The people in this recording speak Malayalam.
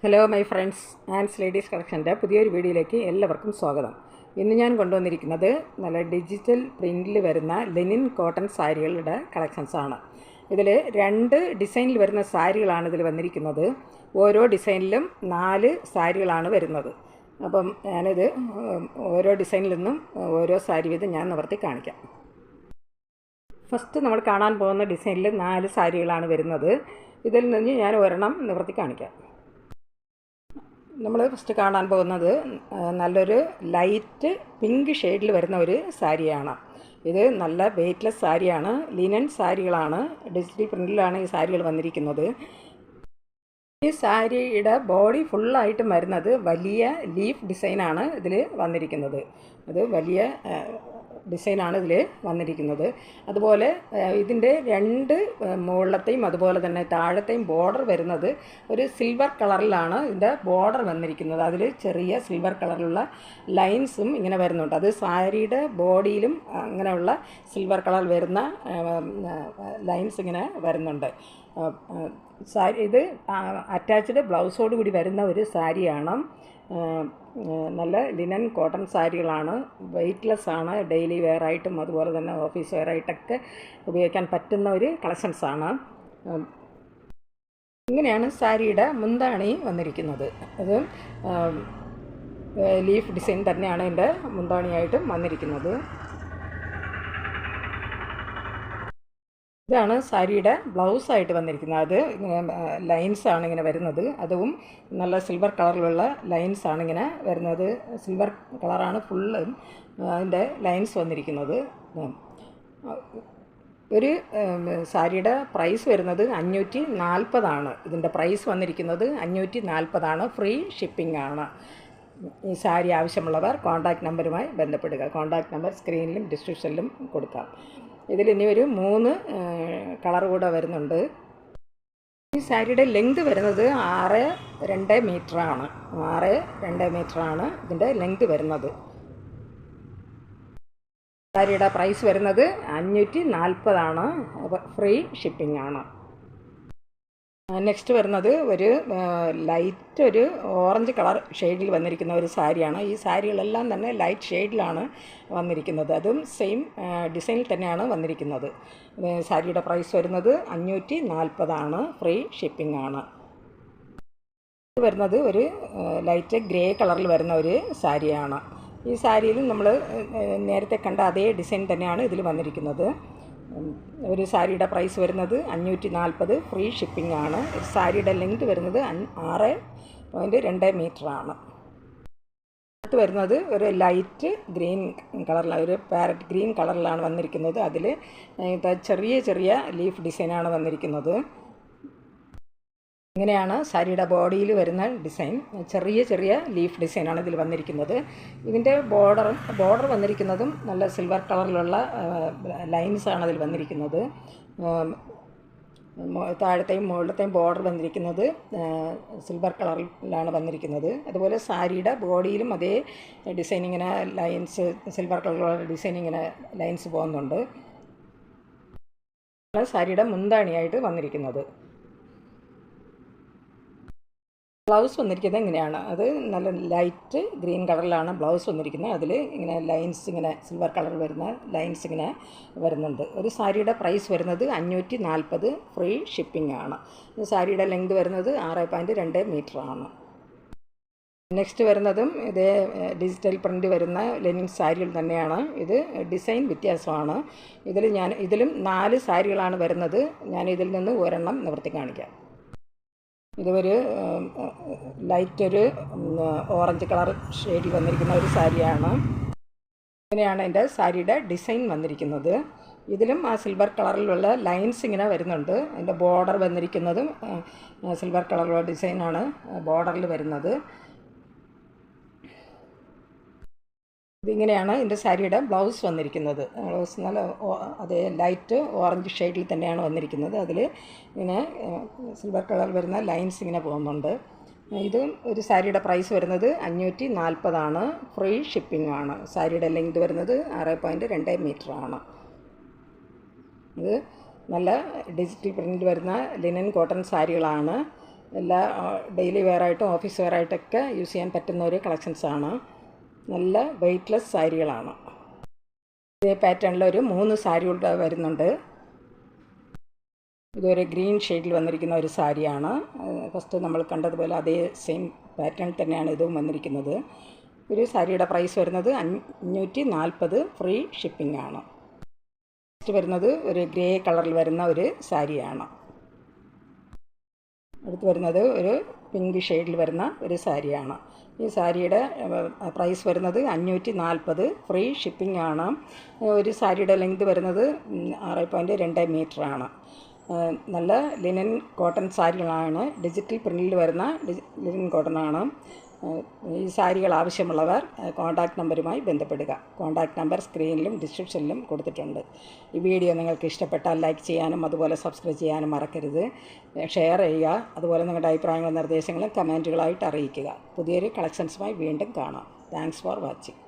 ഹലോ മൈ ഫ്രണ്ട്സ്, ആൻഡ്സ് ലേഡീസ് കളക്ഷൻ്റെ പുതിയൊരു വീഡിയോയിലേക്ക് എല്ലാവർക്കും സ്വാഗതം. ഇന്ന് ഞാൻ കൊണ്ടുവന്നിരിക്കുന്നത് നല്ല ഡിജിറ്റൽ പ്രിൻറ്റിൽ വരുന്ന ലെനിൻ കോട്ടൺ സാരികളുടെ കളക്ഷൻസാണ്. ഇതിൽ 2 ഡിസൈനിൽ വരുന്ന സാരികളാണ് ഇതിൽ വന്നിരിക്കുന്നത്. ഓരോ ഡിസൈനിലും 4 സാരികളാണ് വരുന്നത്. അപ്പം ഞാനിത് ഓരോ ഡിസൈനിൽ നിന്നും ഓരോ സാരി വീതം ഞാൻ നിവർത്തി കാണിക്കാം. ഫസ്റ്റ് നമ്മൾ കാണാൻ പോകുന്ന ഡിസൈനിൽ 4 സാരികളാണ് വരുന്നത്. ഇതിൽ നിന്ന് ഞാൻ ഒരെണ്ണം നിവർത്തി കാണിക്കാം. നമ്മൾ ഫസ്റ്റ് കാണാൻ പോകുന്നത് നല്ലൊരു ലൈറ്റ് പിങ്ക് ഷെയ്ഡിൽ വരുന്ന ഒരു സാരിയാണ്. ഇത് നല്ല വെയ്റ്റ്ലെസ് സാരിയാണ്, ലിനൻ സാരികളാണ്, ഡിജിറ്റൽ പ്രിൻറ്റിലാണ് ഈ സാരികൾ വന്നിരിക്കുന്നത്. ഈ സാരിയുടെ ബോഡി ഫുള്ളായിട്ടും വരുന്നത് വലിയ ലീഫ് ഡിസൈനാണ് ഇതിൽ വന്നിരിക്കുന്നത്. അത് വലിയ ഡിസൈനാണ് ഇതിൽ വന്നിരിക്കുന്നത്. അതുപോലെ ഇതിൻ്റെ 2 മുകളിലത്തെയും അതുപോലെ തന്നെ താഴത്തെയും ബോർഡർ വരുന്നത് ഒരു സിൽവർ കളറിലാണ് ഇതിൻ്റെ ബോർഡർ വന്നിരിക്കുന്നത്. അതിൽ ചെറിയ സിൽവർ കളറിലുള്ള ലൈൻസും ഇങ്ങനെ വരുന്നുണ്ട്. അത് സാരിയുടെ ബോഡിയിലും അങ്ങനെയുള്ള സിൽവർ കളർ വരുന്ന ലൈൻസ് ഇങ്ങനെ വരുന്നുണ്ട്. ഇത് അറ്റാച്ച്ഡ് ബ്ലൗസോട് കൂടി വരുന്ന ഒരു സാരിയാണ്. നല്ല ലിനൻ കോട്ടൺ സാരികളാണ്, വെയ്റ്റ്ലെസ് ആണ്, ഡെയിലി വെയറായിട്ടും അതുപോലെ തന്നെ ഓഫീസ് വെയറായിട്ടൊക്കെ ഉപയോഗിക്കാൻ പറ്റുന്ന ഒരു കളക്ഷൻസാണ്. ഇങ്ങനെയാണ് സാരിയുടെ മുന്താണി വന്നിരിക്കുന്നത്. അത് ലീഫ് ഡിസൈൻ തന്നെയാണ് ഇതിൻ്റെ മുന്താണിയായിട്ടും വന്നിരിക്കുന്നത്. ഇതാണ് സാരിയുടെ ബ്ലൗസായിട്ട് വന്നിരിക്കുന്നത്. അത് ലൈൻസാണ് ഇങ്ങനെ വരുന്നത്. അതും നല്ല സിൽവർ കളറിലുള്ള ലൈൻസാണ് ഇങ്ങനെ വരുന്നത്. സിൽവർ കളറാണ് ഫുള്ള് അതിൻ്റെ ലൈൻസ് വന്നിരിക്കുന്നത്. ഒരു സാരിയുടെ പ്രൈസ് വരുന്നത് 540 ഇതിൻ്റെ പ്രൈസ് വന്നിരിക്കുന്നത് 540 ഫ്രീ ഷിപ്പിംഗ് ആണ്. ഈ സാരി ആവശ്യമുള്ളവർ കോൺടാക്റ്റ് നമ്പറുമായി ബന്ധപ്പെടുക. കോൺടാക്റ്റ് നമ്പർ സ്ക്രീനിലും ഡിസ്ക്രിപ്ഷനിലും കൊടുക്കാം. ഇതിൽ ഇനി ഒരു 3 കളർ കൂടെ വരുന്നുണ്ട്. ഈ സാരിയുടെ ലെങ്ത് വരുന്നത് 6.2 മീറ്ററാണ്. 6.2 മീറ്ററാണ് ഇതിൻ്റെ ലെങ്ത് വരുന്നത്. സാരിയുടെ പ്രൈസ് വരുന്നത് 540 ഫ്രീ ഷിപ്പിംഗ് ആണ്. നെക്സ്റ്റ് വരുന്നത് ഒരു ലൈറ്റ് ഒരു ഓറഞ്ച് കളർ ഷെയ്ഡിൽ വന്നിരിക്കുന്ന ഒരു സാരിയാണ്. ഈ സാരികളെല്ലാം തന്നെ ലൈറ്റ് ഷെയ്ഡിലാണ് വന്നിരിക്കുന്നത്. അതും സെയിം ഡിസൈനിൽ തന്നെയാണ് വന്നിരിക്കുന്നത്. സാരിയുടെ പ്രൈസ് വരുന്നത് 540 ഫ്രീ ഷിപ്പിംഗ് ആണ്. ഇത് വരുന്നത് ഒരു ലൈറ്റ് ഗ്രേ കളറിൽ വരുന്ന ഒരു സാരിയാണ്. ഈ സാരിയിൽ നമ്മൾ നേരത്തെ കണ്ട അതേ ഡിസൈൻ തന്നെയാണ് ഇതിൽ വന്നിരിക്കുന്നത്. ഒരു സാരിയുടെ പ്രൈസ് വരുന്നത് 540 ഫ്രീ ഷിപ്പിംഗ് ആണ്. സാരിയുടെ ലെങ്ത് വരുന്നത് 6.2 മീറ്ററാണ്. അടുത്ത് വരുന്നത് ഒരു ലൈറ്റ് ഗ്രീൻ കളറിലാണ്, ഒരു പാരറ്റ് ഗ്രീൻ കളറിലാണ് വന്നിരിക്കുന്നത്. അതിൽ ചെറിയ ചെറിയ ലീഫ് ഡിസൈനാണ് വന്നിരിക്കുന്നത്. ഇങ്ങനെയാണ് സാരിയുടെ ബോഡിയിൽ വരുന്ന ഡിസൈൻ. ചെറിയ ചെറിയ ലീഫ് ഡിസൈനാണ് ഇതിൽ വന്നിരിക്കുന്നത്. ഇതിൻ്റെ ബോർഡർ വന്നിരിക്കുന്നതും നല്ല സിൽവർ കളറിലുള്ള ലൈൻസാണ് അതിൽ വന്നിരിക്കുന്നത്. താഴത്തെയും മുകളിലത്തെയും ബോർഡർ വന്നിരിക്കുന്നത് സിൽവർ കളറിലാണ് വന്നിരിക്കുന്നത്. അതുപോലെ സാരിയുടെ ബോഡിയിലും അതേ ഡിസൈൻ ഇങ്ങനെ ലൈൻസ്, സിൽവർ കളറുള്ള ഡിസൈൻ ഇങ്ങനെ ലൈൻസ് പോകുന്നുണ്ട്. സാരിയുടെ മുന്താണിയായിട്ട് വന്നിരിക്കുന്നത്. ബ്ലൗസ് വന്നിരിക്കുന്നത് ഇങ്ങനെയാണ്. അത് നല്ല ലൈറ്റ് ഗ്രീൻ കളറിലാണ് ബ്ലൗസ് വന്നിരിക്കുന്നത്. അതിൽ ഇങ്ങനെ ലൈൻസ്, ഇങ്ങനെ സിൽവർ കളർ വരുന്ന ലൈൻസ് ഇങ്ങനെ വരുന്നുണ്ട്. ഒരു സാരിയുടെ പ്രൈസ് വരുന്നത് 540 ഫ്രീ ഷിപ്പിംഗ് ആണ്. സാരിയുടെ ലെങ്ത് വരുന്നത് 6.2 മീറ്ററാണ്. നെക്സ്റ്റ് വരുന്നതും ഇതേ ഡിജിറ്റൽ പ്രിൻ്റ് വരുന്ന ലെനിൻ സാരികൾ തന്നെയാണ്. ഇത് ഡിസൈൻ വ്യത്യാസമാണ്. ഇതിലും 4 സാരികളാണ് വരുന്നത്. ഞാൻ ഇതിൽ നിന്ന് ഒരെണ്ണം നിവർത്തി കാണിക്കാം. ഇതൊരു ലൈറ്റ് ഒരു ഓറഞ്ച് കളർ ഷെയ്ഡിൽ വന്നിരിക്കുന്ന ഒരു സാരിയാണ്. ഇങ്ങനെയാണ് എൻ്റെ സാരിയുടെ ഡിസൈൻ വന്നിരിക്കുന്നത്. ഇതിലും ആ സിൽവർ കളറിലുള്ള ലൈൻസ് ഇങ്ങനെ വരുന്നുണ്ട്. അതിൻ്റെ ബോർഡർ വന്നിരിക്കുന്നതും സിൽവർ കളറുള്ള ഡിസൈനാണ് ബോർഡറിൽ വരുന്നത്. ഇതിങ്ങനെയാണ് എൻ്റെ സാരിയുടെ ബ്ലൗസ് വന്നിരിക്കുന്നത്. ബ്ലൗസ് നല്ല അതേ ലൈറ്റ് ഓറഞ്ച് ഷെയ്ഡിൽ തന്നെയാണ് വന്നിരിക്കുന്നത്. അതിൽ ഇങ്ങനെ സിൽവർ കളർ വരുന്ന ലൈൻസ് ഇങ്ങനെ പോകുന്നുണ്ട്. ഇത് ഒരു സാരിയുടെ പ്രൈസ് വരുന്നത് 540 ഫ്രീ ഷിപ്പിംഗ് ആണ്. സാരിയുടെ ലെങ്ത് വരുന്നത് 6.2 മീറ്ററാണ്. ഇത് നല്ല ഡിജിറ്റൽ പ്രിൻ്റ് വരുന്ന ലിനൻ കോട്ടൺ സാരികളാണ്. എല്ലാ ഡെയിലി വെയറായിട്ടും ഓഫീസ് വെയറായിട്ടൊക്കെ യൂസ് ചെയ്യാൻ പറ്റുന്ന ഒരു കളക്ഷൻസാണ്. നല്ല വെയ്റ്റ്ലെസ് സാരികളാണ്. ഇതേ പാറ്റേണിൽ ഒരു 3 സാരികളുടെ വരുന്നുണ്ട്. ഇതൊരു ഗ്രീൻ ഷെയ്ഡിൽ വന്നിരിക്കുന്ന ഒരു സാരിയാണ്. ഫസ്റ്റ് നമ്മൾ കണ്ടതുപോലെ അതേ സെയിം പാറ്റേൺ തന്നെയാണ് ഇതും വന്നിരിക്കുന്നത്. ഒരു സാരിയുടെ പ്രൈസ് വരുന്നത് 540, ഫ്രീ ഷിപ്പിംഗ് ആണ്. നെക്സ്റ്റ് വരുന്നത് ഒരു ഗ്രേ കളറിൽ വരുന്ന ഒരു സാരിയാണ്. അടുത്ത് വരുന്നത് ഒരു പിങ്ക് ഷെയ്ഡിൽ വരുന്ന ഒരു സാരിയാണ്. ഈ സാരിയുടെ പ്രൈസ് വരുന്നത് 540, ഫ്രീ ഷിപ്പിംഗ് ആണ്. ഒരു സാരിയുടെ ലെങ്ത് വരുന്നത് 6.2 മീറ്ററാണ്. നല്ല ലിനൻ കോട്ടൺ സാരികളാണ്. ഡിജിറ്റൽ പ്രിൻറ്റിൽ വരുന്ന ലിനൻ കോട്ടൺ ആണ്. ഈ സാരികൾ ആവശ്യമുള്ളവർ കോൺടാക്റ്റ് നമ്പറുമായി ബന്ധപ്പെടുക. കോൺടാക്റ്റ് നമ്പർ സ്ക്രീനിലും ഡിസ്ക്രിപ്ഷനിലും കൊടുത്തിട്ടുണ്ട്. ഈ വീഡിയോ നിങ്ങൾക്ക് ഇഷ്ടപ്പെട്ടാൽ ലൈക്ക് ചെയ്യാനും അതുപോലെ സബ്സ്ക്രൈബ് ചെയ്യാനും മറക്കരുത്. ഷെയർ ചെയ്യുക. അതുപോലെ നിങ്ങളുടെ അഭിപ്രായങ്ങളും നിർദ്ദേശങ്ങളും കമൻറ്റുകളായിട്ട് അറിയിക്കുക. പുതിയൊരു കളക്ഷൻസുമായി വീണ്ടും കാണാം. Thanks for watching.